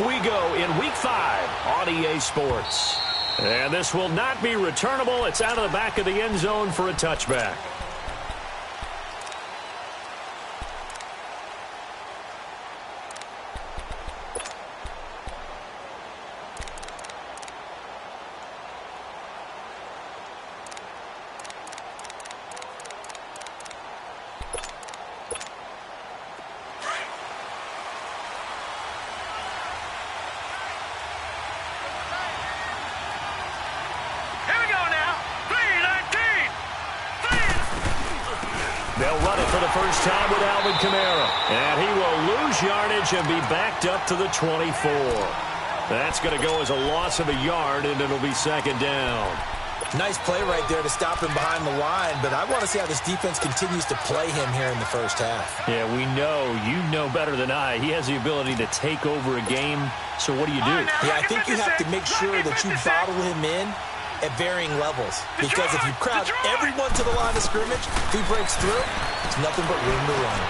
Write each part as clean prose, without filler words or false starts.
we go in Week 5 on EA Sports. And this will not be returnable. It's out of the back of the end zone for a touchback. They'll run it for the first time with Alvin Kamara. And he will lose yardage and be backed up to the 24. That's going to go as a loss of a yard, and it'll be second down. Nice play right there to stop him behind the line, but I want to see how this defense continues to play him here in the first half. Yeah, we know. You know better than I. He has the ability to take over a game, so what do you do? Yeah, I think you have to make sure that you bottle him in at varying levels, because if you crowd everyone to the line of scrimmage, if he breaks through, it's nothing but room to run.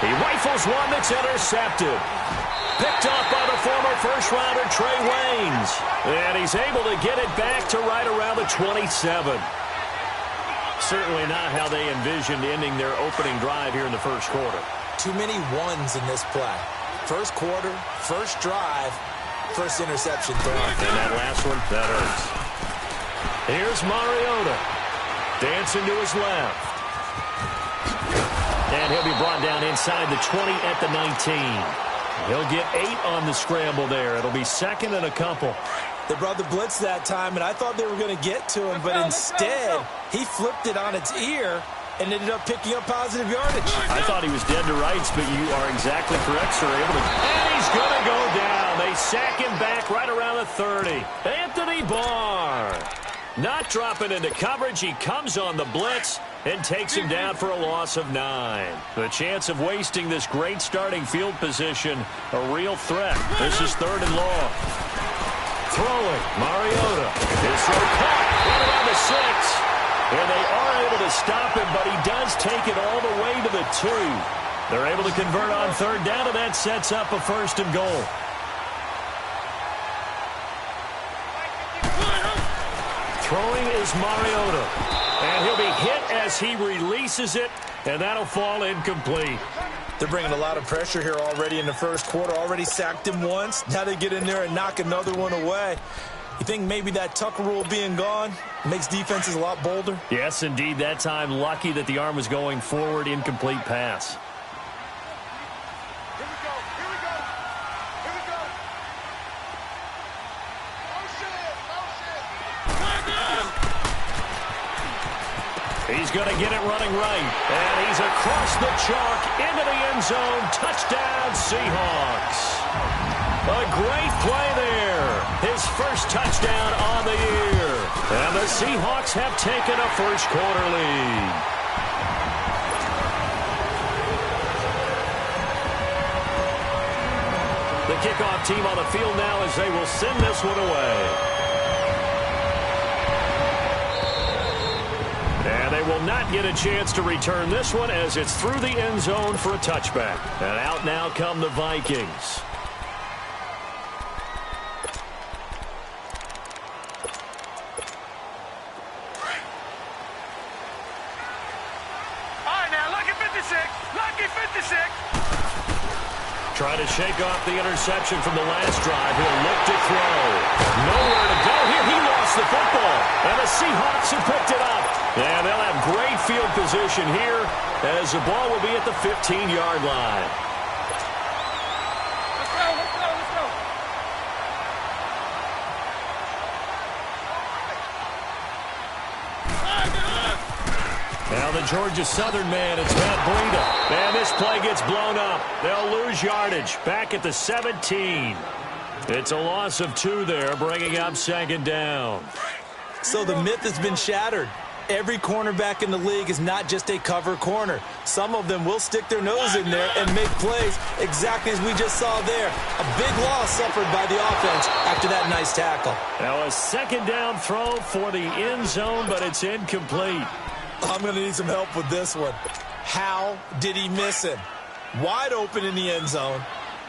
He rifles one that's intercepted. Picked off by the former first-rounder Trey Waynes. And he's able to get it back to right around the 27. Certainly not how they envisioned ending their opening drive here in the first quarter. Too many ones in this play. First quarter, first drive, first interception thrown. And that last one, that hurts. Here's Mariota. Dancing to his left. And he'll be brought down inside the 20 at the 19. He'll get 8 on the scramble there. It'll be second and a couple. They brought the blitz that time, and I thought they were going to get to him, but instead, he flipped it on its ear and ended up picking up positive yardage. I thought he was dead to rights, but you are exactly correct, sir. And he's going to go down. They sack him back right around the 30. Anthony Barr. Not dropping into coverage. He comes on the blitz and takes him down for a loss of 9. The chance of wasting this great starting field position, a real threat. This is third and long. Throwing, Mariota. His throw caught right around the 6. And they are able to stop him, but he does take it all the way to the 2. They're able to convert on third down, and that sets up a first and goal. Throwing is Mariota. And he'll be hit as he releases it, and that'll fall incomplete. They're bringing a lot of pressure here already in the first quarter. Already sacked him once. Now they get in there and knock another one away. You think maybe that Tucker rule being gone makes defenses a lot bolder? Yes, indeed. That time, lucky that the arm was going forward, incomplete pass. He's going to get it running right. And he's across the chalk into the end zone. Touchdown, Seahawks. A great play there. His first touchdown on the year. And the Seahawks have taken a first quarter lead. The kickoff team on the field now as they will send this one away. And they will not get a chance to return this one as it's through the end zone for a touchback. And out now come the Vikings. All right, now, lucky 56. Lucky 56. Trying to shake off the interception from the last drive. He'll look to throw. Nowhere to go here. He lost the football. And the Seahawks have picked it up. And they'll have great field position here as the ball will be at the 15-yard line. Let's go, let's go, let's go. Now the Georgia Southern man, it's Matt Breida. And this play gets blown up. They'll lose yardage back at the 17. It's a loss of 2 there, bringing up second down. So the myth has been shattered. Every cornerback in the league is not just a cover corner. Some of them will stick their nose in there and make plays exactly as we just saw there. A big loss suffered by the offense after that nice tackle. Now a second down throw for the end zone, but it's incomplete. I'm going to need some help with this one. How did he miss him? Wide open in the end zone.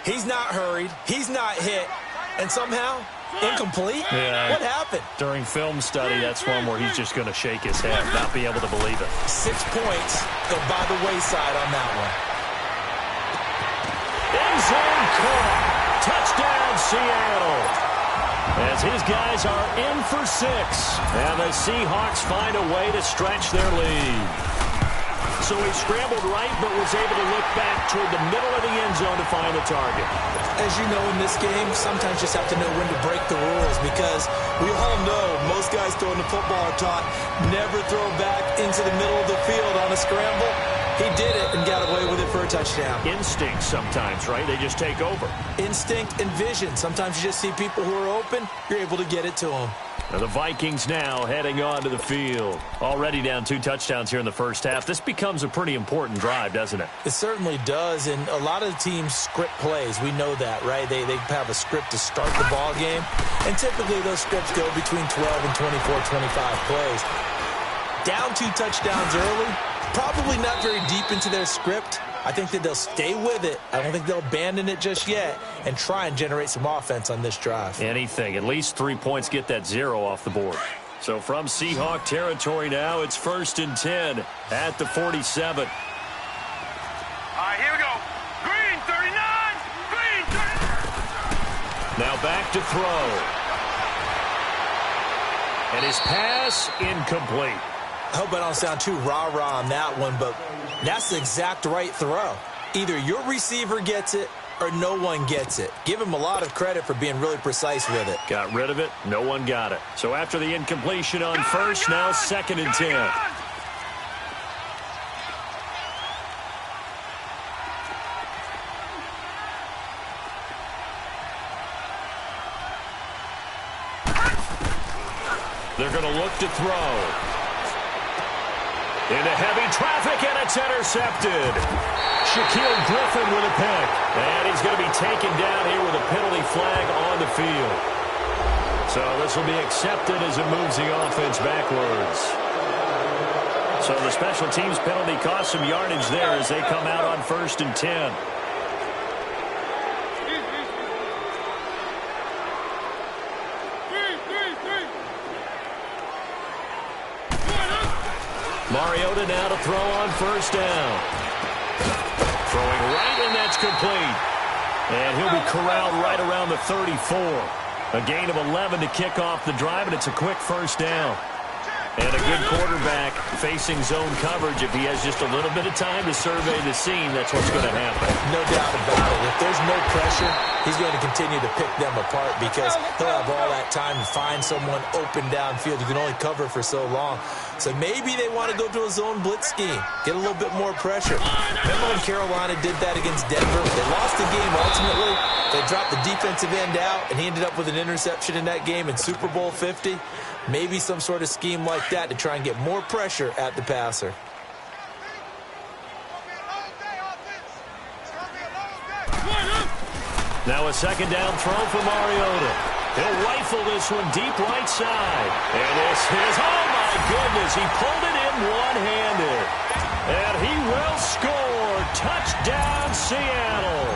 He's not hurried. He's not hit. And somehow, incomplete? Yeah. What happened? During film study, that's one where he's just going to shake his head, not be able to believe it. 6 points go by the wayside on that one. End zone caught. Touchdown, Seattle. As his guys are in for 6. And the Seahawks find a way to stretch their lead. So he scrambled right, but was able to look back toward the middle of the end zone to find the target. As you know, in this game, sometimes you just have to know when to break the rules, because we all know most guys throwing the football are taught never throw back into the middle of the field on a scramble. He did it and got away with it for a touchdown. Instinct sometimes, right? They just take over. Instinct and vision. Sometimes you just see people who are open, you're able to get it to them. And the Vikings now heading onto the field. Already down 2 touchdowns here in the first half. This becomes a pretty important drive, doesn't it? It certainly does, and a lot of the teams script plays. We know that, right? They have a script to start the ball game, and typically those scripts go between 12 and 24, 25 plays. Down 2 touchdowns early, probably not very deep into their script. I think that they'll stay with it. I don't think they'll abandon it just yet and try and generate some offense on this drive. Anything. At least 3 points, get that 0 off the board. So from Seahawk territory now, it's 1st and 10 at the 47. All right, here we go. Green, 39. Green, 39. Now back to throw. And his pass incomplete. I hope I don't sound too rah-rah on that one, but that's the exact right throw. Either your receiver gets it or no one gets it. Give him a lot of credit for being really precise with it. Got rid of it. No one got it. So after the incompletion on first, now 2nd and 10. They're going to look to throw. Into heavy traffic, and it's intercepted. Shaquille Griffin with a pick. And he's going to be taken down here with a penalty flag on the field. So this will be accepted as it moves the offense backwards. So the special teams penalty cost some yardage there as they come out on 1st and 10. Mariota now to throw on 1st down. Throwing right, and that's complete. And he'll be corralled right around the 34. A gain of 11 to kick off the drive, and it's a quick 1st down. And a good quarterback facing zone coverage. If he has just a little bit of time to survey the scene, that's what's going to happen. No doubt about it. If there's no pressure, he's going to continue to pick them apart because he'll have all that time to find someone open downfield. You can only cover for so long. So maybe they want to go to a zone blitz scheme, get a little bit more pressure. Remember when Carolina did that against Denver? They lost the game ultimately. They dropped the defensive end out, and he ended up with an interception in that game in Super Bowl 50. Maybe some sort of scheme like that to try and get more pressure at the passer. Now a 2nd down throw for Mariota. He'll rifle this one deep right side. And this is, oh my goodness, he pulled it in one-handed. And he will score. Touchdown, Seattle.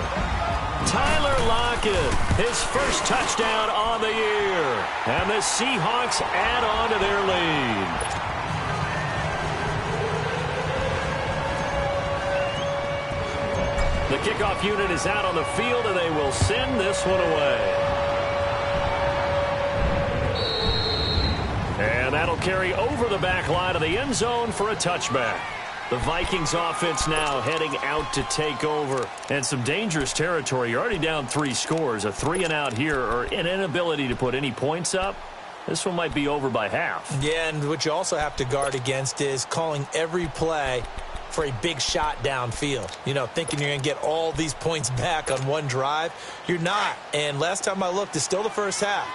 Tyler Lockett, his first touchdown on the year. And the Seahawks add on to their lead. The kickoff unit is out on the field, and they will send this one away. And that'll carry over the back line of the end zone for a touchback. The Vikings offense now heading out to take over. And some dangerous territory. You're already down 3 scores. A 3-and-out here, or an inability to put any points up. This one might be over by half. Yeah, and what you also have to guard against is calling every play for a big shot downfield. You know, thinking you're going to get all these points back on one drive. You're not. And last time I looked, it's still the first half.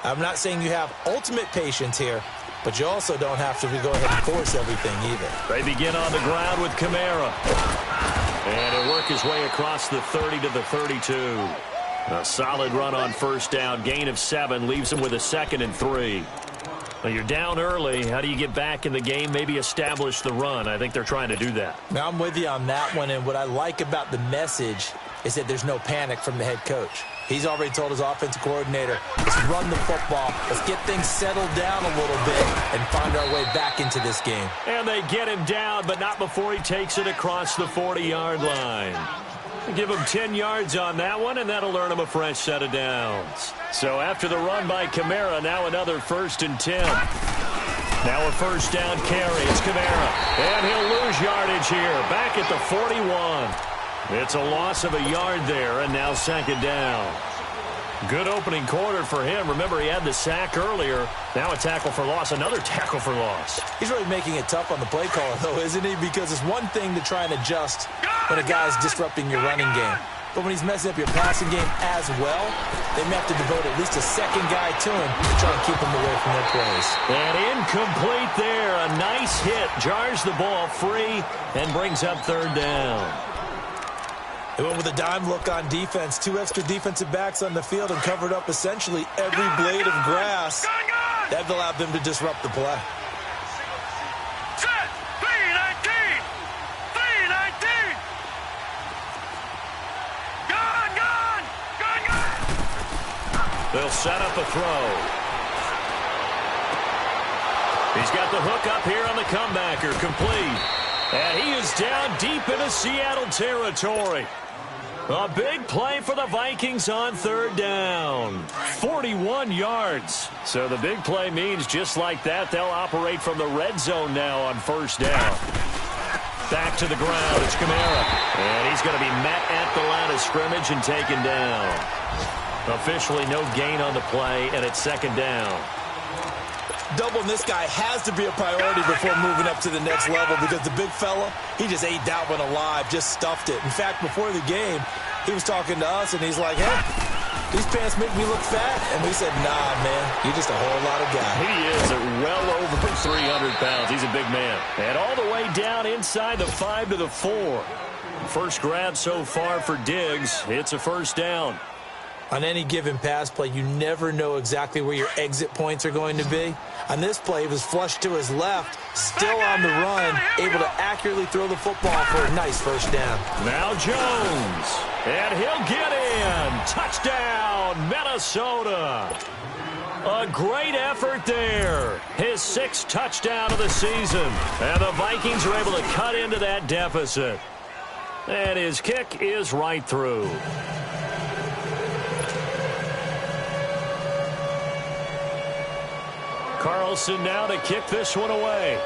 I'm not saying you have ultimate patience here, but you also don't have to go ahead and force everything either. They begin on the ground with Kamara. And he'll work his way across the 30 to the 32. A solid run on 1st down. Gain of 7 leaves him with a 2nd and 3. Well, you're down early. How do you get back in the game? Maybe establish the run. I think they're trying to do that. Now, I'm with you on that one, and what I like about the message is that there's no panic from the head coach. He's already told his offensive coordinator, let's run the football, let's get things settled down a little bit and find our way back into this game. And they get him down, but not before he takes it across the 40-yard line. Give him 10 yards on that one, and that'll earn him a fresh set of downs. So after the run by Kamara, now another 1st and 10. Now a first down carry. It's Kamara. And he'll lose yardage here. Back at the 41. It's a loss of a yard there, and now 2nd down. Good opening quarter for him. Remember, he had the sack earlier. Now a tackle for loss, another tackle for loss. He's really making it tough on the play caller, though, isn't he? Because it's one thing to try and adjust when a guy's disrupting your running game. But when he's messing up your passing game as well, they may have to devote at least a second guy to him to try and keep him away from their plays. And incomplete there. A nice hit. Jars the ball free and brings up 3rd down. They went with a dime look on defense. 2 extra defensive backs on the field and covered up essentially every blade of grass. That allowed them to disrupt the play. Set. 3-19. 3-19. Gone. They'll set up a throw. He's got the hook up here on the comebacker. Complete. And he is down deep into Seattle territory. A big play for the Vikings on 3rd down. 41 yards. So the big play means just like that, they'll operate from the red zone now on 1st down. Back to the ground. It's Kamara. And he's going to be met at the line of scrimmage and taken down. Officially no gain on the play, and it's 2nd down. Doubling this guy has to be a priority before moving up to the next level because the big fella, he just ate that one alive, just stuffed it. In fact, before the game, he was talking to us, and he's like, hey, these pants make me look fat. And we said, nah, man, you're just a whole lot of guy. He is well over 300 pounds. He's a big man. And all the way down inside the 5 to the 4. First grab so far for Diggs. It's a 1st down. On any given pass play, you never know exactly where your exit points are going to be. On this play, he was flushed to his left, still on the run, able to accurately throw the football for a nice 1st down. Now Jones, and he'll get in. Touchdown, Minnesota. A great effort there. His 6th touchdown of the season. And the Vikings are able to cut into that deficit. And his kick is right through. Carlson now to kick this one away.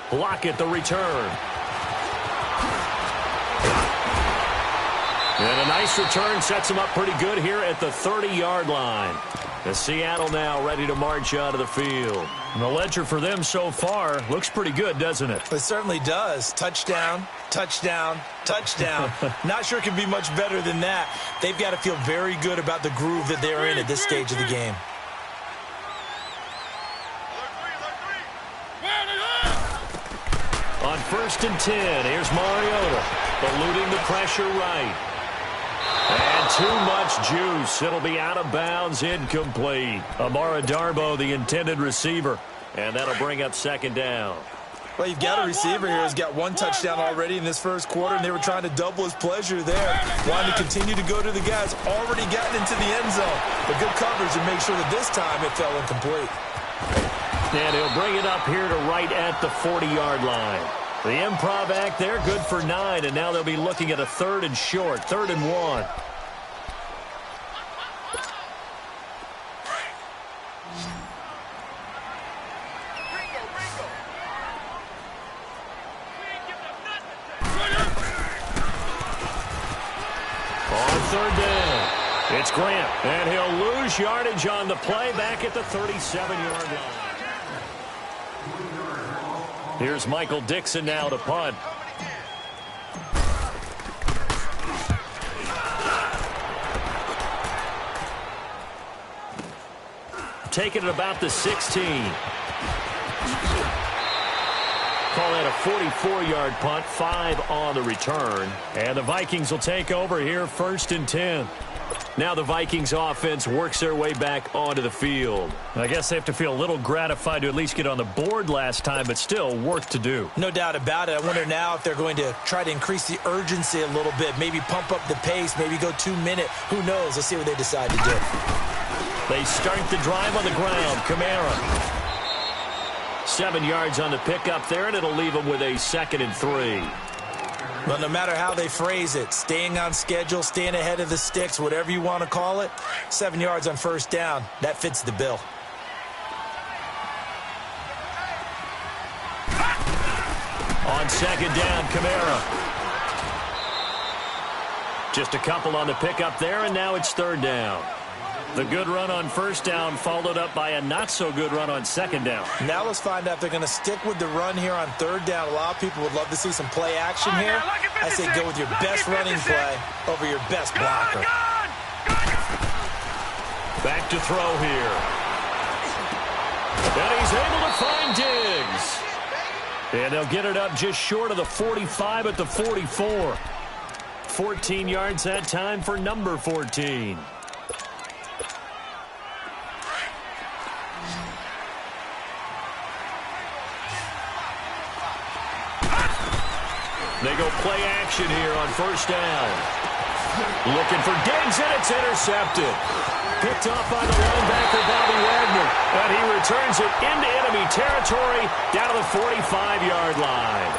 Block it, the return. And a nice return sets him up pretty good here at the 30-yard line. The Seattle now ready to march out of the field. And the ledger for them so far looks pretty good, doesn't it? It certainly does. Touchdown, touchdown, touchdown. Not sure it can be much better than that. They've got to feel very good about the groove that they're in at this stage of the game. On 1st and 10, here's Mariota, eluding the pressure right. And too much juice. It'll be out of bounds, incomplete. Amara Darboh, the intended receiver. And that'll bring up 2nd down. Well, you've got a receiver here who's got 1 touchdown already in this 1st quarter, and they were trying to double his pleasure there. Wanting to continue to go to the guys already gotten into the end zone. But good coverage to make sure that this time it fell incomplete. And he'll bring it up here to right at the 40-yard line. The improv act there, good for 9, and now they'll be looking at a 3rd and short, 3rd and 1. On 3rd down, it's Grant, and he'll lose yardage on the play back at the 37-yard line. Here's Michael Dixon now to punt. Taking it about the 16. Call that a 44-yard punt, 5 on the return. And the Vikings will take over here 1st and 10. Now the Vikings offense works their way back onto the field. I guess they have to feel a little gratified to at least get on the board last time, but still work to do. No doubt about it. I wonder now if they're going to try to increase the urgency a little bit, maybe pump up the pace, maybe go 2 minute. Who knows? Let's see what they decide to do. They start the drive on the ground. Kamara. 7 yards on the pickup there, and it'll leave them with a 2nd and 3. But no matter how they phrase it, staying on schedule, staying ahead of the sticks, whatever you want to call it, 7 yards on first down, that fits the bill. On 2nd down, Kamara. Just a couple on the pickup there, and now it's 3rd down. The good run on first down followed up by a not-so-good run on 2nd down. Now let's find out if they're going to stick with the run here on 3rd down. A lot of people would love to see some play action here. I say go with your best running play over your best blocker. Back to throw here. And he's able to find Diggs. And they'll get it up just short of the 45 at the 44. 14 yards that time for number 14. They go play action here on first down. Looking for Diggs, and it's intercepted. Picked off by the linebacker, Bobby Wagner. And he returns it into enemy territory down to the 45-yard line.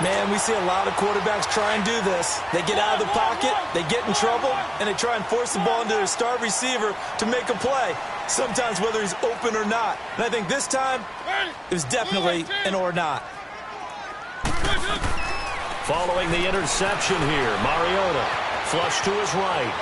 Man, we see a lot of quarterbacks try and do this. They get out of the pocket, they get in trouble, and they try and force the ball into their star receiver to make a play, sometimes whether he's open or not. And I think this time, it was definitely an or not. Following the interception here, Mariota flush to his right.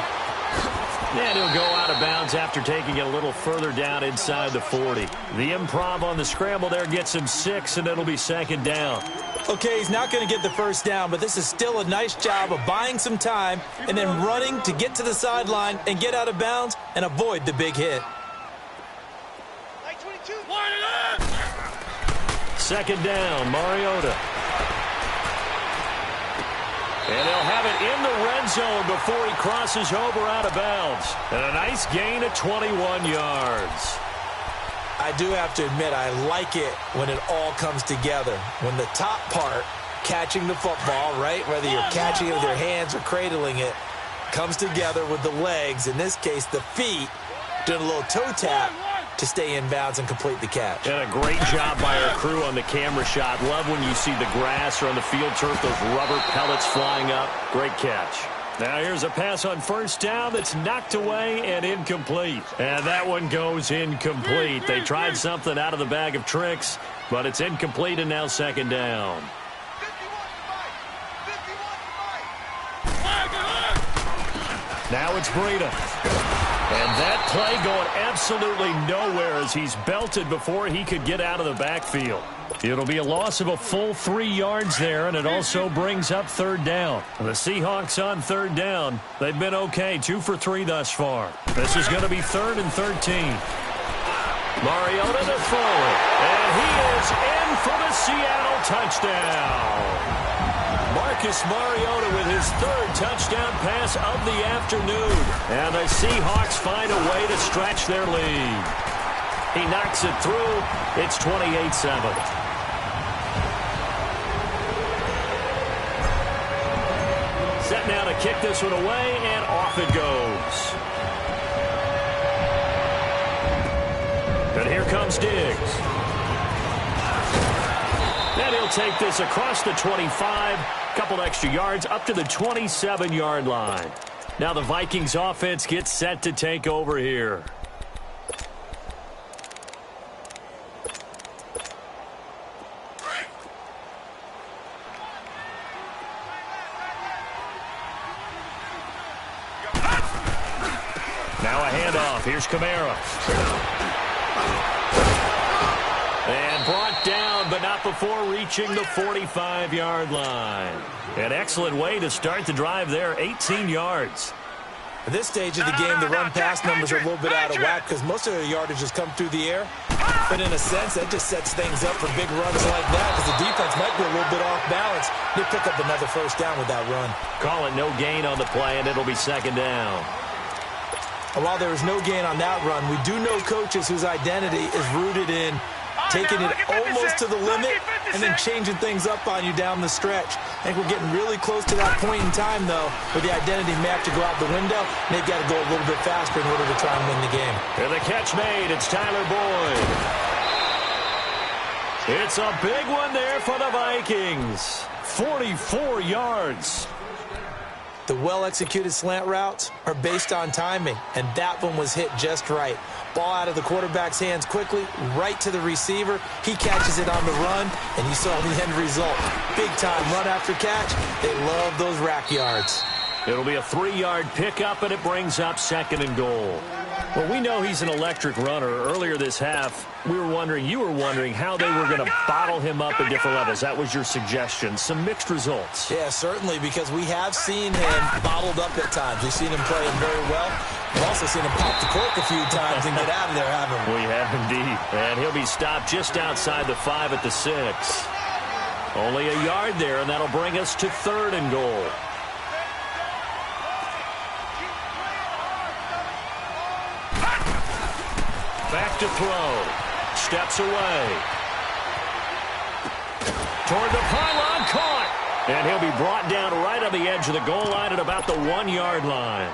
And he'll go out of bounds after taking it a little further down inside the 40. The improv on the scramble there gets him 6, and it'll be 2nd down. Okay, he's not going to get the first down, but this is still a nice job of buying some time and then running to get to the sideline and get out of bounds and avoid the big hit. 2nd down, Mariota. And they'll have it in the red zone before he crosses over out of bounds. And a nice gain of 21 yards. I do have to admit, I like it when it all comes together. When the top part, catching the football, right, whether you're catching it with your hands or cradling it, comes together with the legs, in this case the feet, doing a little toe tap to stay in bounds and complete the catch. And a great job by our crew on the camera shot. Love when you see the grass or on the field turf, those rubber pellets flying up. Great catch. Now here's a pass on first down that's knocked away and incomplete. And that one goes incomplete. They tried something out of the bag of tricks, but it's incomplete and now 2nd down. Now it's Breida. And that play going absolutely nowhere as he's belted before he could get out of the backfield. It'll be a loss of a full 3 yards there, and it also brings up 3rd down. The Seahawks on 3rd down. They've been okay, 2 for 3 thus far. This is going to be 3rd and 13. Mariota to throw it, and he is in for the Seattle touchdown. Marcus Mariota with his 3rd touchdown pass of the afternoon. And the Seahawks find a way to stretch their lead. He knocks it through. It's 28-7. Set now to kick this one away, and off it goes. And here comes Diggs. And he'll take this across the 25, couple extra yards up to the 27-yard line. Now the Vikings offense gets set to take over here. Now a handoff. Here's Kamara. And brought down, but not before reaching the 45-yard line. An excellent way to start the drive there, 18 yards. At this stage of the game, the run-pass numbers are a little bit out of whack because most of their yardage has come through the air. But in a sense, that just sets things up for big runs like that because the defense might be a little bit off balance. They pick up another first down with that run. Call it no gain on the play, and it'll be second down. And while there is no gain on that run, we do know coaches whose identity is rooted in taking it almost to the limit and then changing things up on you down the stretch. I think we're getting really close to that point in time, though, where the identity may have to go out the window, and they've got to go a little bit faster in order to try and win the game. And the catch made. It's Tyler Boyd. It's a big one there for the Vikings. 44 yards. The well-executed slant routes are based on timing, and that one was hit just right. Ball out of the quarterback's hands quickly, right to the receiver. He catches it on the run, and you saw the end result. Big-time run after catch. They love those rack yards. It'll be a 3-yard pickup, and it brings up second and goal. Well, we know he's an electric runner. Earlier this half, you were wondering how they were going to bottle him up at different levels. That was your suggestion. Some mixed results. Yeah, certainly, because we have seen him bottled up at times. We've seen him playing very well. We've also seen him pop the cork a few times and get out of there, haven't we? We have indeed. And he'll be stopped just outside the 5 at the 6. Only a yard there, and that'll bring us to third and goal. Back to throw. Steps away. Toward the pylon, caught. And he'll be brought down right on the edge of the goal line at about the 1-yard line.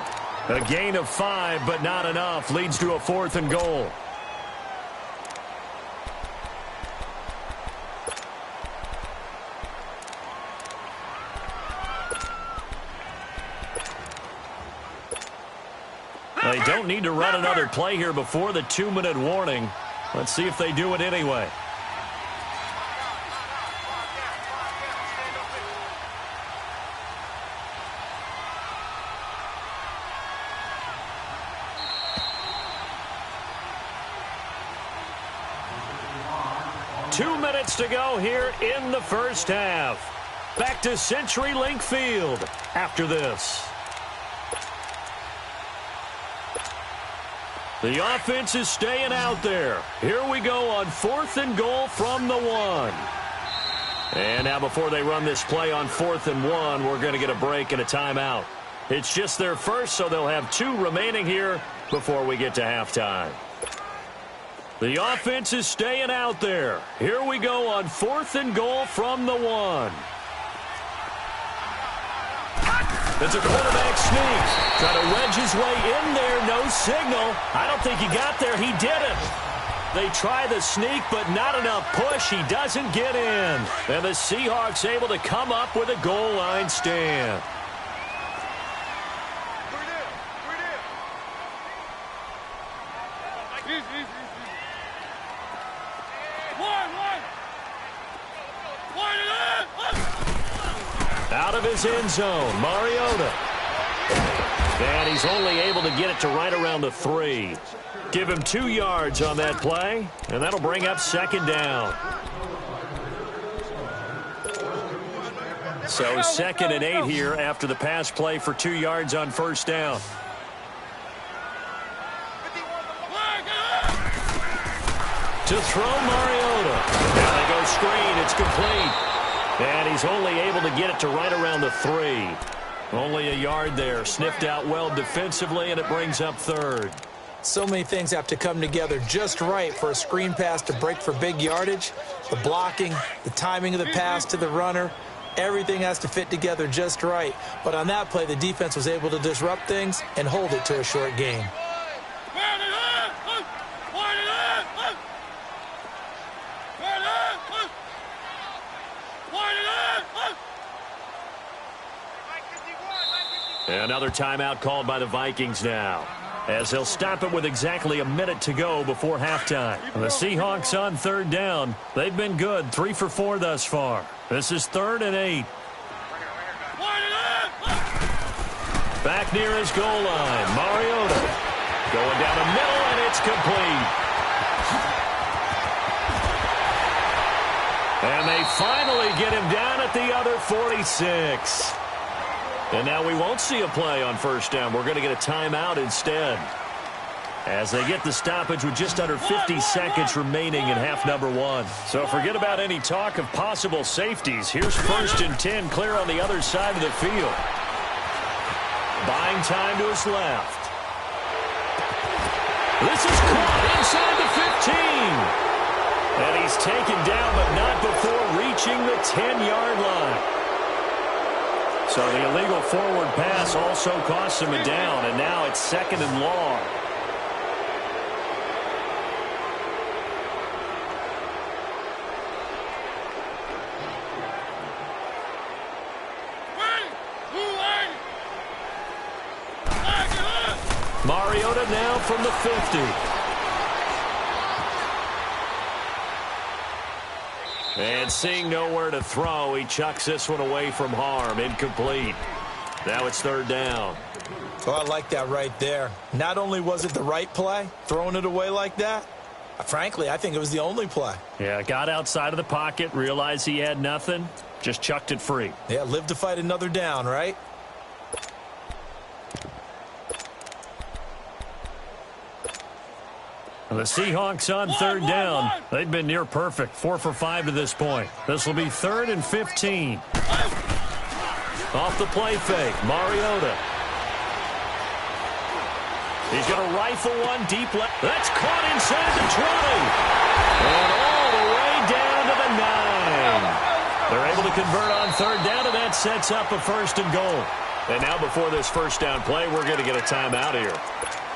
A gain of 5, but not enough. Leads to a 4th and goal. They don't need to run another play here before the 2-minute warning. Let's see if they do it anyway. Two minutes to go here in the first half. Back to CenturyLink Field after this. The offense is staying out there. Here we go on 4th and goal from the 1. And now before they run this play on 4th and 1, we're going to get a break and a timeout. It's just their first, so they'll have 2 remaining here before we get to halftime. The offense is staying out there. Here we go on 4th and goal from the 1. It's a quarterback sneak. Trying to wedge his way in there. No signal. I don't think he got there. He didn't. They try the sneak, but not enough push. He doesn't get in. And the Seahawks able to come up with a goal line stand. Out of his end zone, Mariota. And he's only able to get it to right around the 3. Give him 2 yards on that play, and that'll bring up second down. So 2nd and 8 here after the pass play for 2 yards on first down. To throw Mariota. Now they go screen. It's complete. And he's only able to get it to right around the 3. Only a yard there. Sniffed out well defensively, and it brings up third. So many things have to come together just right for a screen pass to break for big yardage. The blocking, the timing of the pass to the runner, everything has to fit together just right. But on that play, the defense was able to disrupt things and hold it to a short gain. Another timeout called by the Vikings now, as they'll stop it with exactly a minute to go before halftime. The Seahawks on 3rd down. They've been good, 3 for 4 thus far. This is 3rd and 8. Back near his goal line, Mariota. Going down the middle, and it's complete. And they finally get him down at the other 46. And now we won't see a play on first down. We're going to get a timeout instead. As they get the stoppage with just under 50 seconds remaining in half number one. So forget about any talk of possible safeties. Here's 1st and 10 clear on the other side of the field. Buying time to his left. This is caught inside the 15. And he's taken down, but not before reaching the 10-yard line. So the illegal forward pass also costs him a down, and now it's 2nd and long. Mariota now from the 50. And seeing nowhere to throw, he chucks this one away from harm. Incomplete. Now it's 3rd down. Oh, I like that right there. Not only was it the right play, throwing it away like that, frankly, I think it was the only play. Yeah, got outside of the pocket, realized he had nothing, just chucked it free. Yeah, live to fight another down, right? The Seahawks on 3rd down. They've been near perfect, 4 for 5 to this point. This will be 3rd and 15. Off the play fake, Mariota. He's going to rifle one deep left. That's caught inside the 20. And all the way down to the 9. They're able to convert on 3rd down, and that sets up a 1st and goal. And now before this first down play, we're going to get a timeout here,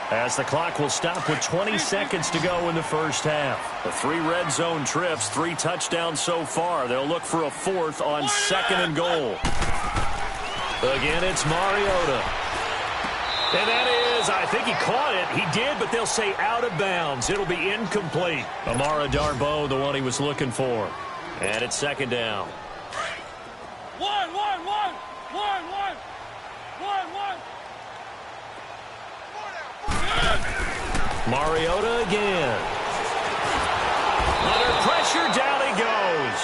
as the clock will stop with 20 seconds to go in the first half. The 3 red zone trips, 3 touchdowns so far. They'll look for a 4th on 2nd and goal. Again, it's Mariota. And that is, I think he caught it. He did, but they'll say out of bounds. It'll be incomplete. Amara Darboh, the one he was looking for. And it's 2nd down. One. Mariota again. Under pressure, down he goes.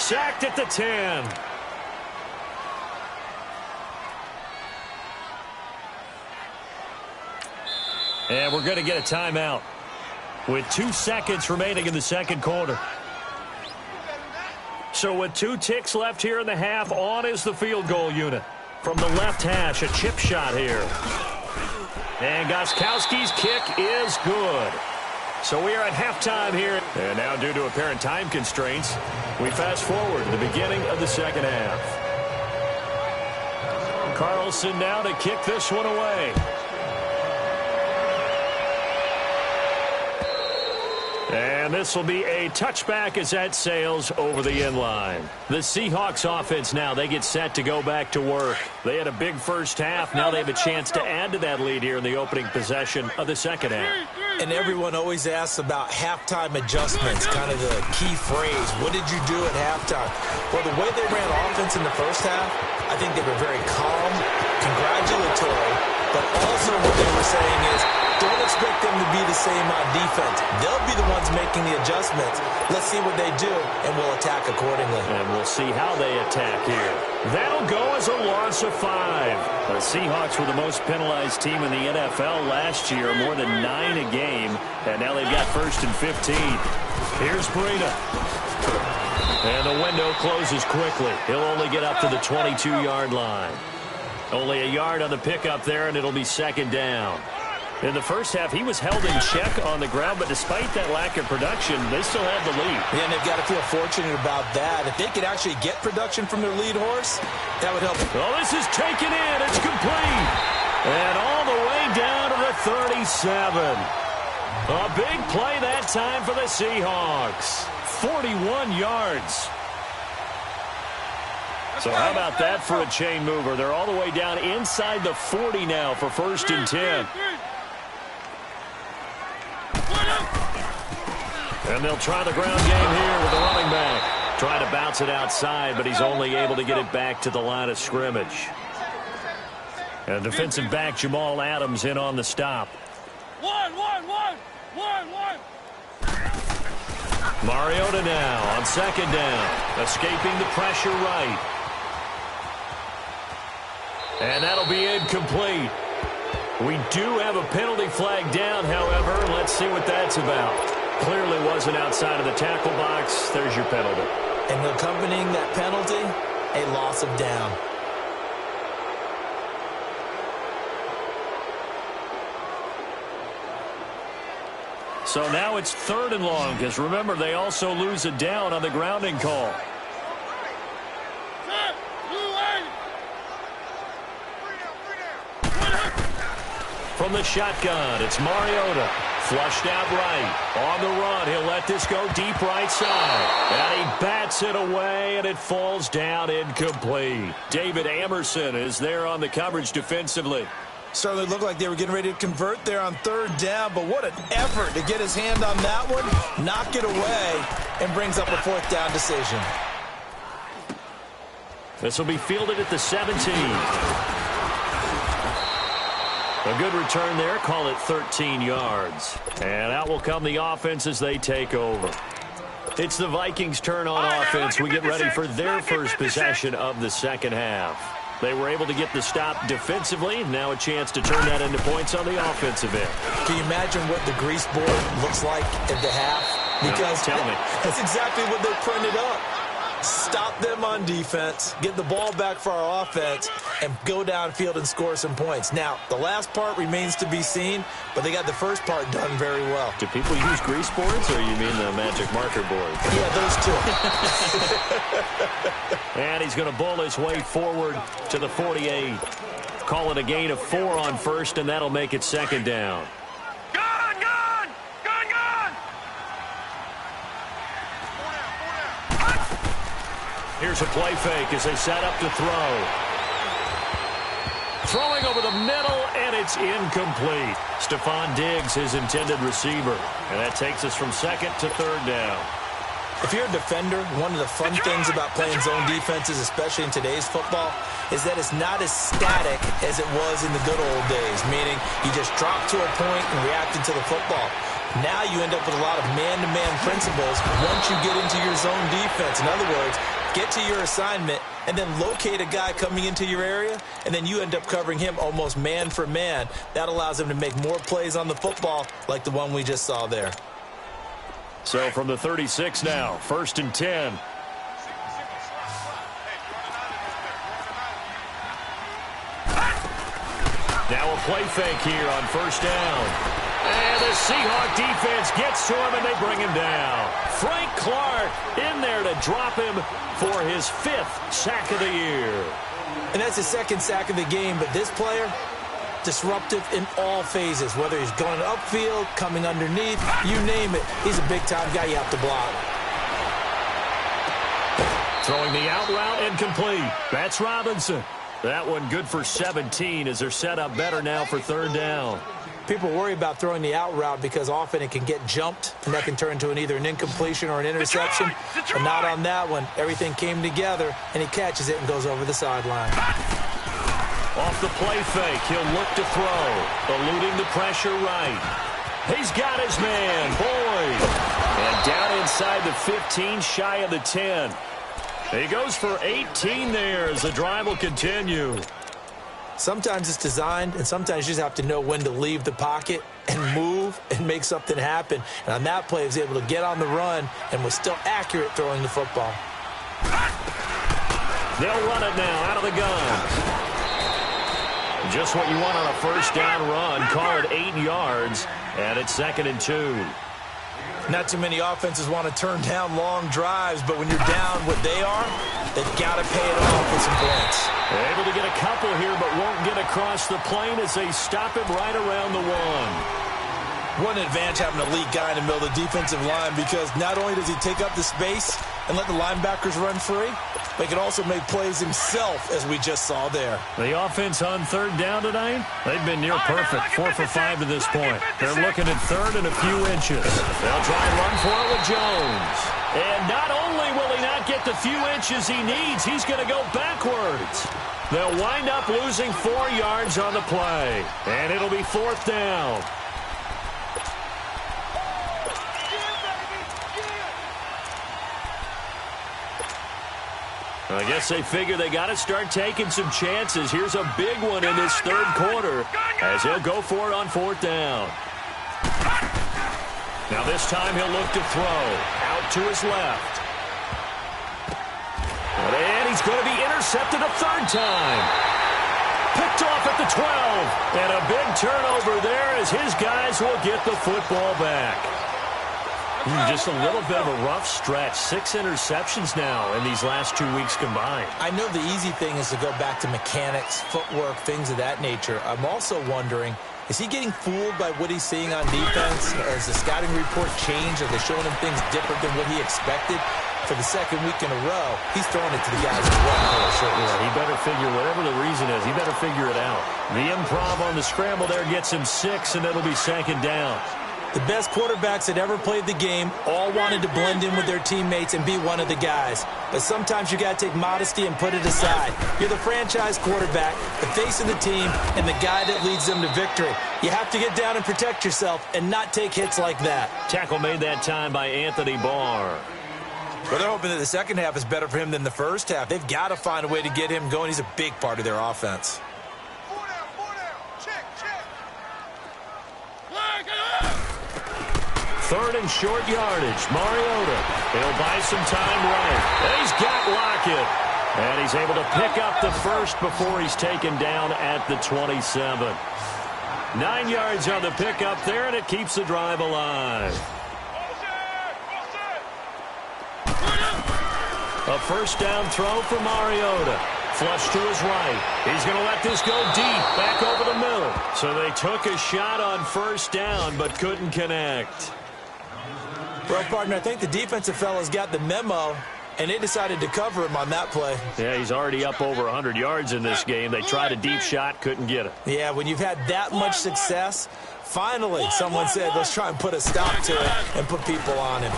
Sacked at the 10. And we're going to get a timeout with 2 seconds remaining in the second quarter. So with 2 ticks left here in the half, on is the field goal unit. From the left hash, a chip shot here. And Gostkowski's kick is good. So we are at halftime here. And now, due to apparent time constraints, we fast forward to the beginning of the second half. Carlson now to kick this one away. And this will be a touchback as that sails over the end line. The Seahawks offense now, they get set to go back to work. They had a big first half. Now they have a chance to add to that lead here in the opening possession of the second half. And everyone always asks about halftime adjustments, kind of the key phrase. What did you do at halftime? Well, the way they ran offense in the first half, I think they were very calm, congratulatory, but also what they were saying is, don't expect them to be the same on defense. They'll be the ones making the adjustments. Let's see what they do, and we'll attack accordingly. And we'll see how they attack here. That'll go as a loss of 5. The Seahawks were the most penalized team in the NFL last year, more than 9 a game. And now they've got 1st and 15. Here's Breida. And the window closes quickly. He'll only get up to the 22-yard line. Only a yard on the pickup there, and it'll be 2nd down. In the first half, he was held in check on the ground, but despite that lack of production, they still have the lead. Yeah, and they've got to feel fortunate about that. If they could actually get production from their lead horse, that would help. Oh, this is taken in. It's complete. And all the way down to the 37. A big play that time for the Seahawks. 41 yards. So how about that for a chain mover? They're all the way down inside the 40 now for 1st and 10. And they'll try the ground game here with the running back. Trying to bounce it outside, but he's only able to get it back to the line of scrimmage. And defensive back Jamal Adams in on the stop. One. Mariota now on 2nd down. Escaping the pressure right. And that'll be incomplete. We do have a penalty flag down, however. Let's see what that's about. Clearly wasn't outside of the tackle box. There's your penalty. And accompanying that penalty, a loss of down. So now it's 3rd and long, because remember, they also lose a down on the grounding call. From the shotgun, it's Mariota. Flushed out right. On the run, he'll let this go deep right side. And he bats it away, and it falls down incomplete. David Amerson is there on the coverage defensively. Certainly looked like they were getting ready to convert there on 3rd down, but what an effort to get his hand on that one, knock it away, and brings up a 4th down decision. This will be fielded at the 17. A good return there. Call it 13 yards. And out will come the offense as they take over. It's the Vikings' turn on offense. We get ready for their first possession of the second half. They were able to get the stop defensively. Now a chance to turn that into points on the offensive end. Can you imagine what the grease board looks like at the half? Because tell me. That's exactly what they printed up. Stop them on defense, get the ball back for our offense, and go downfield and score some points. Now, the last part remains to be seen, but they got the first part done very well. Do people use grease boards, or you mean the magic marker board? Yeah, those two. And he's going to bowl his way forward to the 48. Call it a gain of 4 on first, and that'll make it 2nd down. Here's a play fake as they set up to throw. Throwing over the middle, and it's incomplete. Stephon Diggs, his intended receiver. And that takes us from 2nd to 3rd down. If you're a defender, one of the fun things about playing zone defenses, especially in today's football, is that it's not as static as it was in the good old days, meaning you just drop to a point and reacted to the football. Now you end up with a lot of man-to-man principles once you get into your zone defense. In other words, get to your assignment and then locate a guy coming into your area, and then you end up covering him almost man for man. That allows him to make more plays on the football like the one we just saw there. So from the 36 now, 1st and 10. Now a play fake here on 1st down. And the Seahawk defense gets to him, and they bring him down. Frank Clark in there to drop him for his 5th sack of the year. And that's his 2nd sack of the game, but this player, disruptive in all phases, whether he's going upfield, coming underneath, you name it. He's a big-time guy you have to block. Throwing the out route incomplete. That's Robinson. That one good for 17 as they're set up better now for 3rd down. People worry about throwing the out route because often it can get jumped, and that can turn into either an incompletion or an interception. But not on that one. Everything came together, and he catches it and goes over the sideline. Off the play fake, he'll look to throw. Eluding the pressure right. He's got his man, Boyd. And down inside the 15, shy of the 10. He goes for 18 there as the drive will continue. Sometimes it's designed, and sometimes you just have to know when to leave the pocket and move and make something happen. And on that play, he was able to get on the run and was still accurate throwing the football. They'll run it now out of the gun. Just what you want on a 1st down run. Call it 8 yards, and it's 2nd and 2. Not too many offenses want to turn down long drives, but when you're down what they are, they've got to pay it off with some points. They're able to get a couple here, but won't get across the plane as they stop him right around the 1. What an advantage having an elite guy in the middle of the defensive line, because not only does he take up the space and let the linebackers run free, but he can also make plays himself, as we just saw there. The offense on 3rd down tonight, they've been near perfect, 4 for 5 to this point. They're looking at 3rd and a few inches. They'll try and run for it with Jones. And not only will he not get the few inches he needs, he's going to go backwards. They'll wind up losing 4 yards on the play, and it'll be 4th down. I guess they figure they got to start taking some chances. Here's a big one in this third quarter as he'll go for it on fourth down. Now this time he'll look to throw out to his left. And he's going to be intercepted a third time. Picked off at the 12. And a big turnover there as his guys will get the football back. Just a little bit of a rough stretch. 6 interceptions now in these last 2 weeks combined. I know the easy thing is to go back to mechanics, footwork, things of that nature. I'm also wondering, is he getting fooled by what he's seeing on defense? Has the scouting report changed? Are they showing him things different than what he expected? For the second week in a row, he's throwing it to the guys who run color shirts. Yeah, he better figure, whatever the reason is, he better figure it out. The improv on the scramble there gets him 6, and it'll be second down. The best quarterbacks that ever played the game all wanted to blend in with their teammates and be one of the guys. But sometimes you got to take modesty and put it aside. You're the franchise quarterback, the face of the team, and the guy that leads them to victory. You have to get down and protect yourself and not take hits like that. Tackle made that time by Anthony Barr. Well, they're hoping that the second half is better for him than the first half. They've got to find a way to get him going. He's a big part of their offense. 4 down. Check. Flag it up. Third and short yardage. Mariota. He'll buy some time right. And he's got Lockett. And he's able to pick up the first before he's taken down at the 27. 9 yards on the pickup there, and it keeps the drive alive. A first down throw for Mariota. Flush to his right. He's going to let this go deep, back over the middle. So they took a shot on first down, but couldn't connect. Well, partner, I think the defensive fellas got the memo, and they decided to cover him on that play. Yeah, he's already up over 100 yards in this game. They tried a deep shot, couldn't get it. Yeah, when you've had that much success, finally someone said, let's try and put a stop to it and put people on him.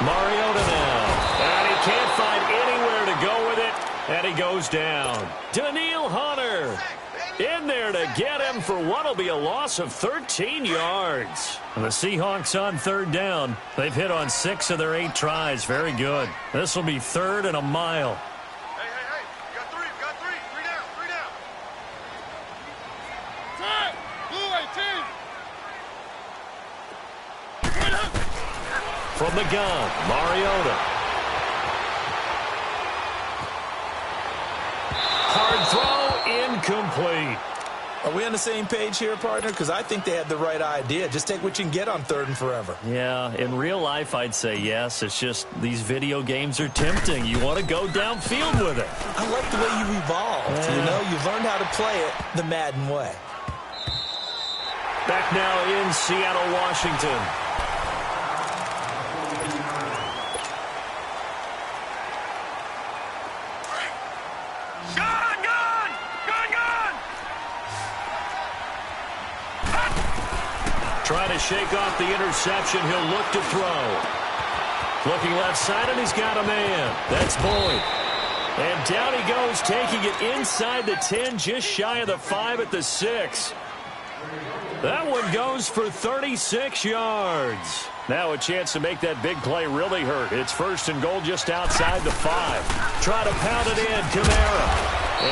Mariota now. And he can't find anywhere to go with it. And he goes down. Daniil Hunter in there to get him for what will be a loss of 13 yards. And the Seahawks on third down. They've hit on 6 of their 8 tries. Very good. This will be third and a mile. Hey. You got 3. 3 down. Time. Blue 18. From the gun, Mariota. Hard throw, incomplete. Are we on the same page here, partner? Because I think they had the right idea. Just take what you can get on third and forever. Yeah, in real life, I'd say yes. It's just these video games are tempting. You want to go downfield with it. I like the way you evolved. Yeah. You know, you've learned how to play it the Madden way. Back now in Seattle, Washington. Trying to shake off the interception. He'll look to throw. Looking left side, and he's got a man. That's Boyd. And down he goes, taking it inside the 10, just shy of the 5 at the 6. That one goes for 36 yards. Now a chance to make that big play really hurt. It's first and goal just outside the 5. Try to pound it in, Kamara.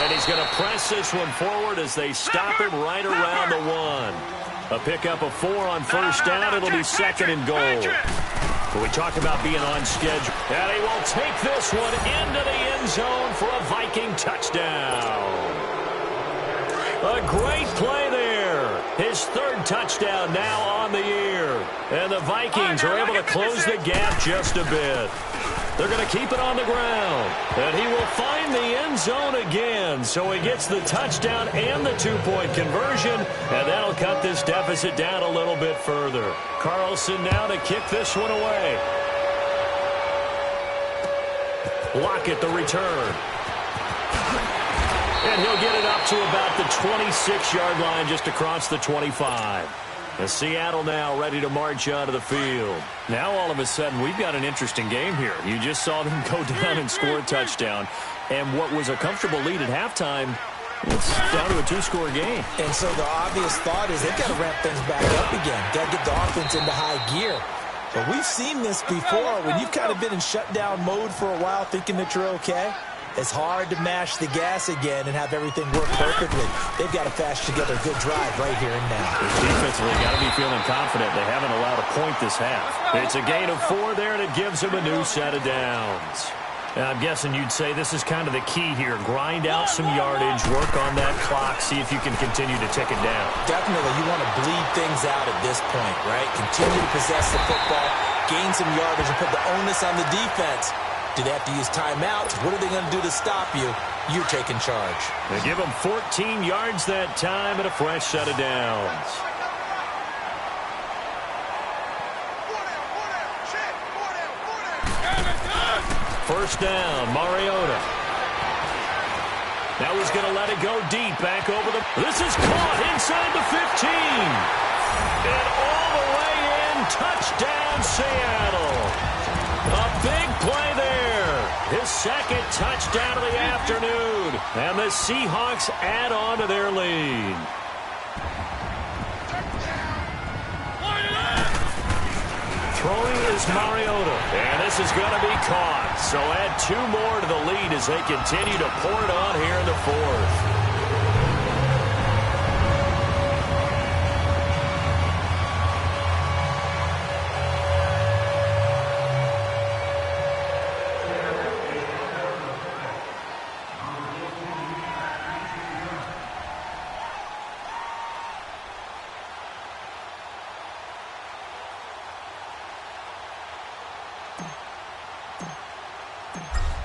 And he's going to press this one forward as they stop him right around the 1. A pickup of 4 on first down. It'll be second and goal. But we talk about being on schedule. And he will take this one into the end zone for a Viking touchdown. A great play there. His third touchdown now on the year. And the Vikings are able to close the gap just a bit. They're going to keep it on the ground. And he will find the end zone again. So he gets the touchdown and the 2-point conversion. And that'll cut this deficit down a little bit further. Carlson now to kick this one away. Lockett the return. And he'll get it up to about the 26-yard line just across the 25. And Seattle now ready to march onto the field. Now all of a sudden we've got an interesting game here. You just saw them go down and score a touchdown. And what was a comfortable lead at halftime, it's down to a 2-score game. And so the obvious thought is they've got to ramp things back up again. Got to get the offense into high gear. But we've seen this before. When you've kind of been in shutdown mode for a while thinking that you're okay, it's hard to mash the gas again and have everything work perfectly. They've got to patch together a good drive right here and now. Defensively, got to be feeling confident. They haven't allowed a point this half. It's a gain of 4 there, and it gives them a new set of downs. And I'm guessing you'd say this is kind of the key here. Grind out some yardage, work on that clock, see if you can continue to tick it down. Definitely, you want to bleed things out at this point, right? Continue to possess the football, gain some yardage, and put the onus on the defense. Do they have to use timeouts? What are they going to do to stop you? You're taking charge. They give them 14 yards that time and a fresh set of downs. First down, Mariota. Now he's going to let it go deep, back over the... This is caught inside the 15. And all the way in, touchdown Seattle. A big play there. His second touchdown of the afternoon. And the Seahawks add on to their lead. Throwing is Mariota. And this is going to be caught. So add 2 more to the lead as they continue to pour it on here in the 4th.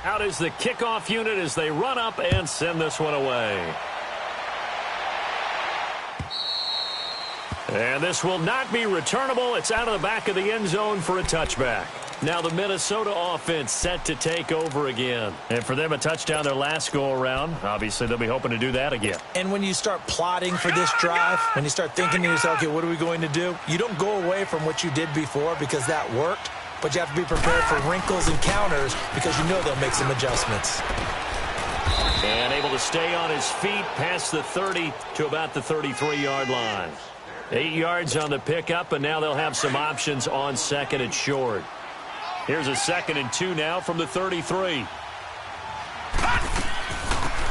Out is the kickoff unit as they run up and send this one away. And this will not be returnable. It's out of the back of the end zone for a touchback. Now the Minnesota offense set to take over again. And for them, a touchdown their last go-around. Obviously, they'll be hoping to do that again. And when you start plotting for this drive, when you start thinking to yourself, okay, what are we going to do? You don't go away from what you did before because that worked. But you have to be prepared for wrinkles and counters because you know they'll make some adjustments. And able to stay on his feet past the 30 to about the 33-yard line. 8 yards on the pickup, and now they'll have some options on second and short. Here's a 2nd and 2 now from the 33.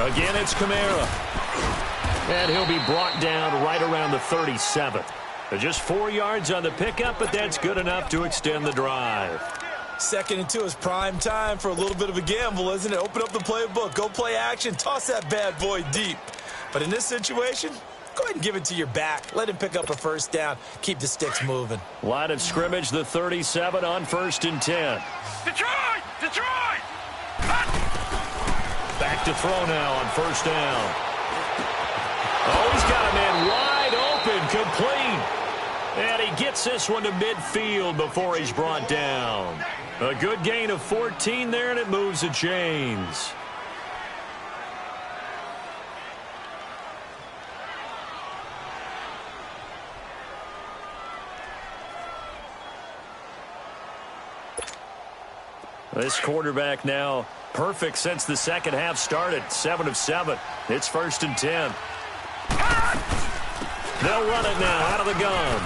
Again, it's Kamara. And he'll be brought down right around the 37. Just 4 yards on the pickup, but that's good enough to extend the drive. 2nd and 2 is prime time for a little bit of a gamble, isn't it? Open up the playbook, go play action, toss that bad boy deep. But in this situation, go ahead and give it to your back. Let him pick up a first down. Keep the sticks moving. Line of scrimmage, the 37 on 1st and 10. Detroit! Detroit! Back to throw now on 1st down. Oh, he's got a man wide open, complete. And he gets this one to midfield before he's brought down. A good gain of 14 there, and it moves the chains. This quarterback now perfect since the second half started. 7 of 7. It's 1st and 10. They'll run it now out of the gun.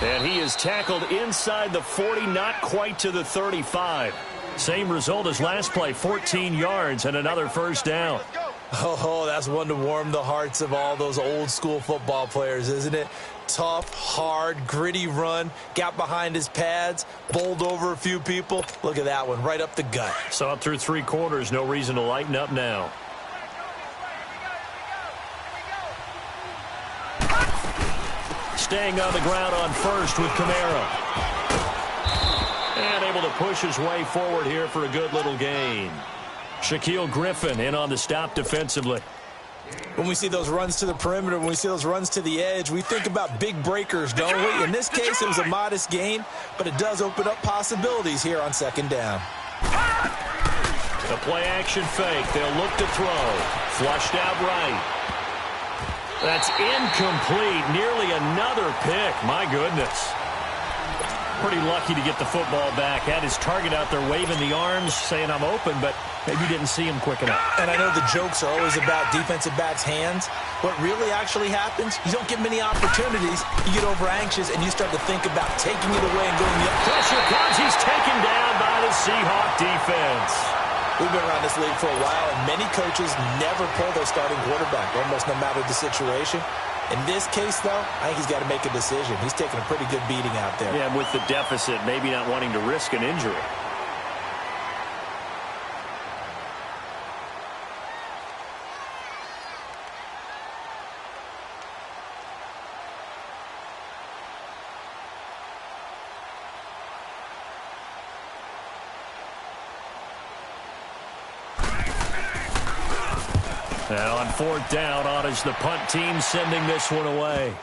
And he is tackled inside the 40, not quite to the 35. Same result as last play, 14 yards and another first down. Oh, that's one to warm the hearts of all those old school football players, isn't it? Tough, hard, gritty run, got behind his pads, bowled over a few people. Look at that one, right up the gut. Saw it through 3 quarters, no reason to lighten up now. Staying on the ground on 1st with Kamara. And able to push his way forward here for a good little gain. Shaquille Griffin in on the stop defensively. When we see those runs to the perimeter, when we see those runs to the edge, we think about big breakers, don't we? In this case, it was a modest gain, but it does open up possibilities here on 2nd down. The play-action fake. They'll look to throw. Flushed out right. That's incomplete. Nearly another pick. My goodness. Pretty lucky to get the football back. Had his target out there waving the arms, saying I'm open, but maybe didn't see him quick enough. And I know the jokes are always about defensive backs' hands. What really actually happens, you don't get many opportunities. You get over anxious, and you start to think about taking it away and going the other. Pressure comes. He's taken down by the Seahawk defense. We've been around this league for a while, and many coaches never pull their starting quarterback, almost no matter the situation. In this case, though, I think he's got to make a decision. He's taking a pretty good beating out there. Yeah, with the deficit, maybe not wanting to risk an injury. And on fourth down, on is the punt team sending this one away.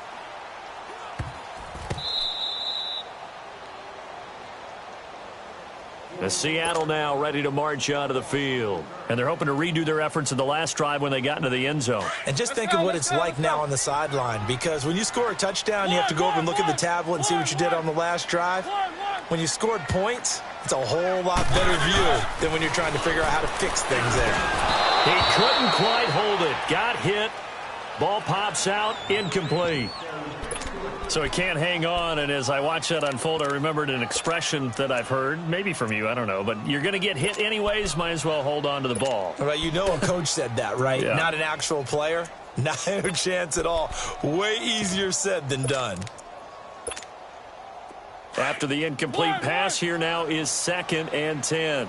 The Seattle now ready to march onto the field. And they're hoping to redo their efforts in the last drive when they got into the end zone. And just think of what it's like now on the sideline, because when you score a touchdown, you have to go over and look at the tablet and see what you did on the last drive. When you scored points, it's a whole lot better view than when you're trying to figure out how to fix things there. He couldn't quite hold it. Got hit. Ball pops out. Incomplete. So he can't hang on, and as I watch that unfold, I remembered an expression that I've heard, maybe from you, I don't know, but you're going to get hit anyways, might as well hold on to the ball. All right, you know a coach said that, right? Yeah. Not an actual player. Not a chance at all. Way easier said than done. After the incomplete pass, here now is 2nd and 10.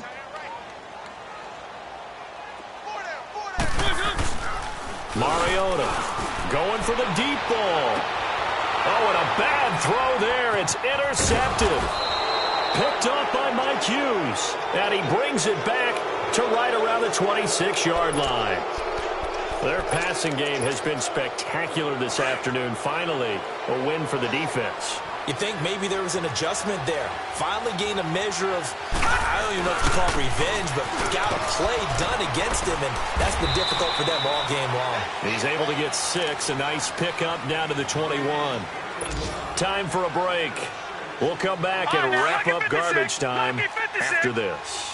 Mariota going for the deep ball. Oh, and a bad throw there. It's intercepted. Picked off by Mike Hughes. And he brings it back to right around the 26-yard line. Their passing game has been spectacular this afternoon. Finally, a win for the defense. You think maybe there was an adjustment there. Finally gained a measure of, I don't even know if you call it revenge, but got a play done against him, and that's been difficult for them all game long. He's able to get 6. A nice pickup down to the 21. Time for a break. We'll come back and wrap up garbage time after this.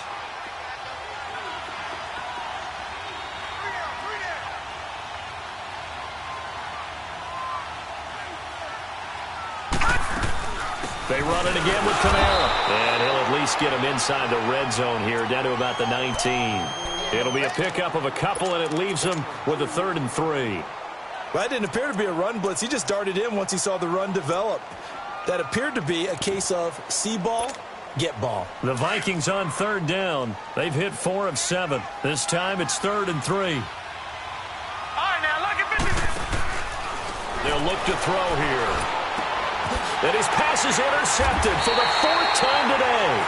They run it again with Kamara. And he'll at least get him inside the red zone here, down to about the 19. It'll be a pickup of a couple, and it leaves him with a 3rd and 3. Well, that didn't appear to be a run blitz. He just darted in once he saw the run develop. That appeared to be a case of see ball, get ball. The Vikings on 3rd down. They've hit 4 of 7. This time it's 3rd and 3. All right, now, look at this. They'll look to throw here. And his pass is intercepted for the 4th time today.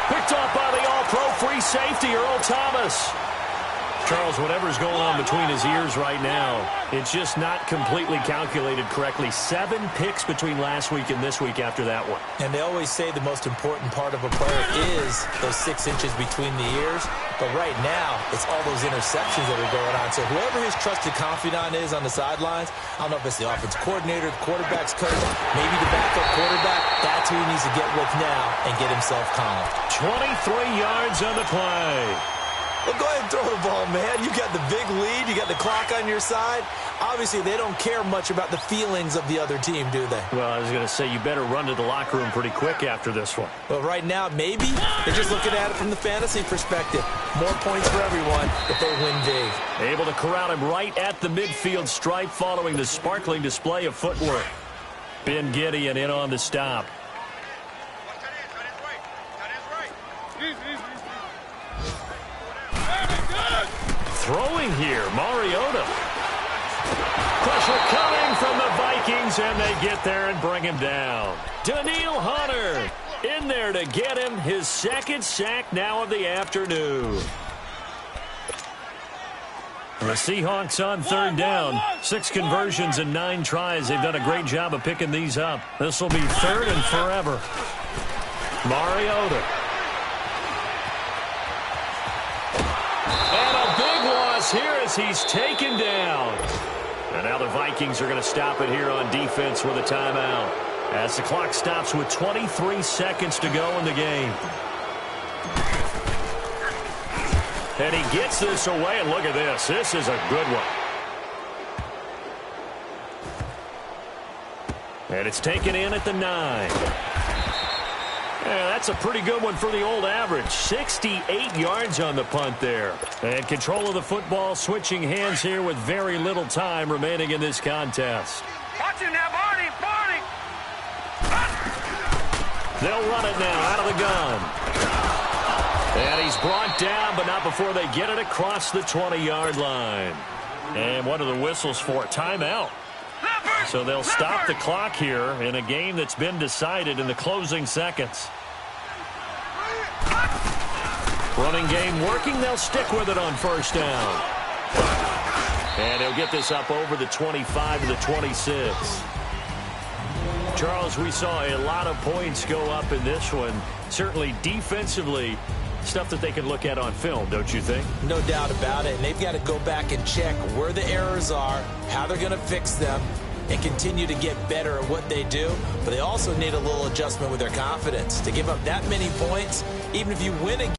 Picked off by the all-pro free safety, Earl Thomas. Charles, whatever's going on between his ears right now, it's just not completely calculated correctly. 7 picks between last week and this week after that one. And they always say the most important part of a player is those 6 inches between the ears. But right now, it's all those interceptions that are going on. So whoever his trusted confidant is on the sidelines, I don't know if it's the offense coordinator, the quarterback's coach, maybe the backup quarterback, that's who he needs to get with now and get himself calm. 23 yards on the play. Well, go ahead and throw the ball, man. You got the big lead. You got the clock on your side. Obviously, they don't care much about the feelings of the other team, do they? Well, I was going to say, you better run to the locker room pretty quick after this one. Well, right now, maybe they're just looking at it from the fantasy perspective. More points for everyone if they win big. Able to corral him right at the midfield stripe following the sparkling display of footwork. Ben Gideon in on the stop. Throwing here, Mariota. Pressure coming from the Vikings, and they get there and bring him down. Daniil Hunter in there to get him his 2nd sack now of the afternoon. The Seahawks on 3rd down. 6 conversions and 9 tries. They've done a great job of picking these up. This will be 3rd and forever. Mariota. And a big loss here as he's taken down. And now the Vikings are going to stop it here on defense with a timeout. As the clock stops with 23 seconds to go in the game. And he gets this away, and look at this. This is a good one. And it's taken in at the 9. Yeah, that's a pretty good one for the old average. 68 yards on the punt there. And control of the football switching hands here with very little time remaining in this contest. Watch him now, Barney, Barney. They'll run it now out of the gun. And he's brought down, but not before they get it across the 20-yard line. And what are the whistles for? Timeout. So they'll stop the clock here in a game that's been decided in the closing seconds. Running game working. They'll stick with it on first down. And he'll get this up over the 25 to the 26. Charles, we saw a lot of points go up in this one. Certainly defensively, stuff that they can look at on film, don't you think? No doubt about it. And they've got to go back and check where the errors are, how they're going to fix them, and continue to get better at what they do. But they also need a little adjustment with their confidence. To give up that many points, even if you win a